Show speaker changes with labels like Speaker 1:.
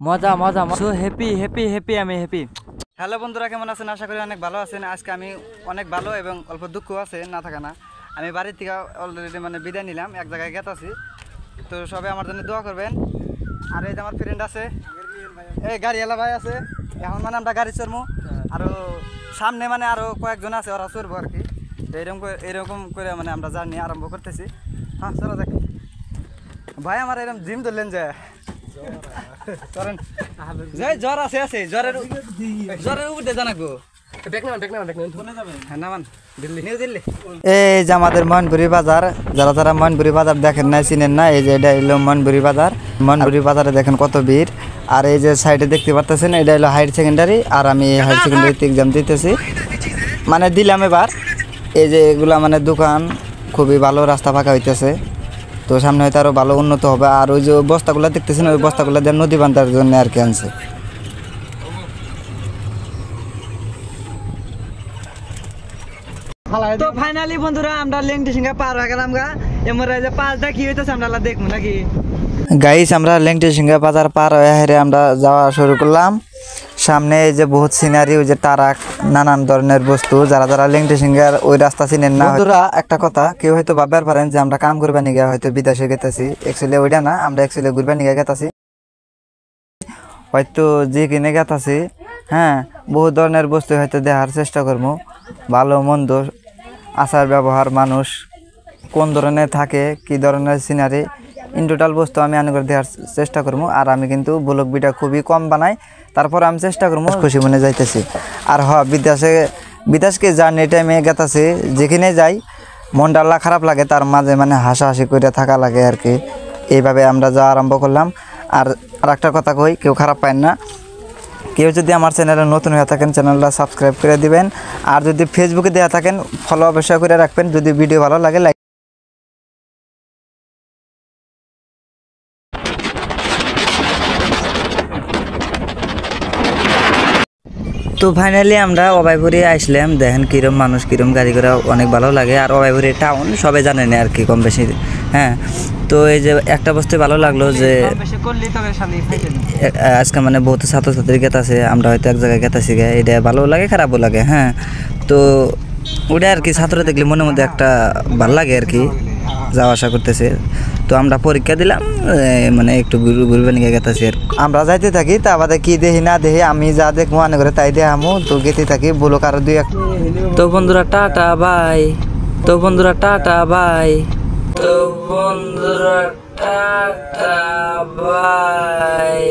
Speaker 1: মজা মজা so happy happy happy আমি হ্যাপি।
Speaker 2: হ্যালো বন্ধুরা, কেমন আছেন? আশা করি অনেক ভালো আছেন। আজকে আমি অনেক ভালো এবং অল্প দুঃখ আছে না থাকা না। আমি বাড়ির থেকে অলরেডি বিদায় নিলাম, এক জায়গায় গেতাছি। তো সবাই আমার জন্য দোয়া করবেন। আর এই যে আমার ফ্রেন্ড আছে, এই গাড়িওয়ালা ভাই আছে। এখন আমরা গাড়ি চড়বো, আরও সামনে আরও কয়েকজন আছে, ওরা চড়বো আর কি। তো এরকম করে আমরা জার্নি আরম্ভ করতেছি। হ্যাঁ চলো দেখ ভাই, আমার এরকম জিম ধরলেন যে জ্বর আছে জ্বরের উপরে জানাবো। এই যে আমাদের মনপুরি বাজার, যারা মনপুরি বাজার দেখেন না, চিনেন না, এই যে এটা হলো মনপুরি বাজার। মনপুরি বাজারে দেখেন কত ভিড়। আর এই যে সাইডে দেখতে পারতেছেন, এটা হলো হায়ার সেকেন্ডারি। আর আমি হায়ার সেকেন্ডারিতে এক্সাম দিতেছি, দিলাম এবার। এই যে এগুলা দোকান, খুবই ভালো, রাস্তা ফাঁকা হইতেছে। তো সামনে হয়তো আরও ভালো উন্নত হবে। আর ওই যে বস্তাগুলো দেখতেছেন, ওই বস্তাগুলো দিয়ে নদী বান্ধার জন্য আর কি আনছে। তো ফাইনালি বন্ধুরা, আমরা লেংটি সিংহা পার হয়ে গেলাম গা। এমন যে পাঁচটা কি হইতেছে আমরা দেখবো নাকি গাইস। আমরা লেংটি সিংহা বাজার পার হয়ে হেরে আমরা যাওয়া শুরু করলাম। সামনে এই যে বহুত সিনারি, ওই যে টারাক, নানান ধরনের বস্তু। যারা লেংটি সিংহার ওই রাস্তা চিনেন না, বন্ধুরা একটা কথা, কেউ হয়তো ভাববার পারেন যে আমরা কাম করবা নিয়ে হয়তো বিদেশে গেতেছি। অ্যাকচুয়ালি ওইটা না, আমরা অ্যাকচুয়ালি ঘুরবা নিয়ে গেতেছি, হয়তো যে কিনে গেতেছি। হ্যাঁ, বহু ধরনের বস্তু হয়তো দেখার চেষ্টা করবো, ভালো মন্দ, আচার ব্যবহার, মানুষ কোন ধরনের থাকে, কি ধরনের সিনারি, ইন টোটাল বস্তু আমি আনে করে দেওয়ার চেষ্টা করবো। আর আমি কিন্তু ব্লগ ভিডিও খুবই কম বানাই, তারপর আমি চেষ্টা করবো খুশি মনে যাইতেছি। আর বিদেশকে জার্নি টাইমে গেতেছি, যেখানে যাই মনটা আল্লাহ খারাপ লাগে, তার মাঝে হাসাহাসি করে থাকা লাগে আর কি। এইভাবে আমরা যাওয়া আরম্ভ করলাম। আর একটা কথা কই, কেউ খারাপ পায় না। কেউ যদি আমার চ্যানেলে নতুন হয়ে থাকেন, চ্যানেলটা সাবস্ক্রাইব করে দিবেন। আর যদি ফেসবুকে দেওয়া থাকেন, ফলো অবশ্যই করে রাখবেন। যদি ভিডিও ভালো লাগে লাইক। তো ফাইনালি আমরা অবাইপুরে আসলাম। দেখেন কিরম মানুষ, কিরম গাড়ি ঘোড়া, অনেক ভালো লাগে। আর অবাইপুরে টাউন সবাই জানেন আর কি, কম বেশি। হ্যাঁ, তো এই যে একটা বস্তু ভালো লাগলো যে আজকে বহুত ছাত্রছাত্রী গেতাছে, আমরা হয়তো এক জায়গায় গেতাছি, এটা ভালো লাগে, খারাপও লাগে। হ্যাঁ, তো ওটা আর কি, ছাত্র দেখলে মনের মধ্যে একটা ভালো লাগে আর কি, যাওয়া আসা করতেছে। তো আমরা পরীক্ষা দিলাম, একটু ঘুরবে নিয়ে গেতেছি আর আমরা যাইতে থাকি। তা বাদে কি দেখি না দেখি, আমি যা দেখবো মনে করে তাই দিয়ে আমু। তো গেতে থাকি, বলো কারো দুই এক। তো বন্ধুরা টাটা বাই। তো বন্ধুরা টাটা বাই। তো বন্ধুরা টাটা বাই।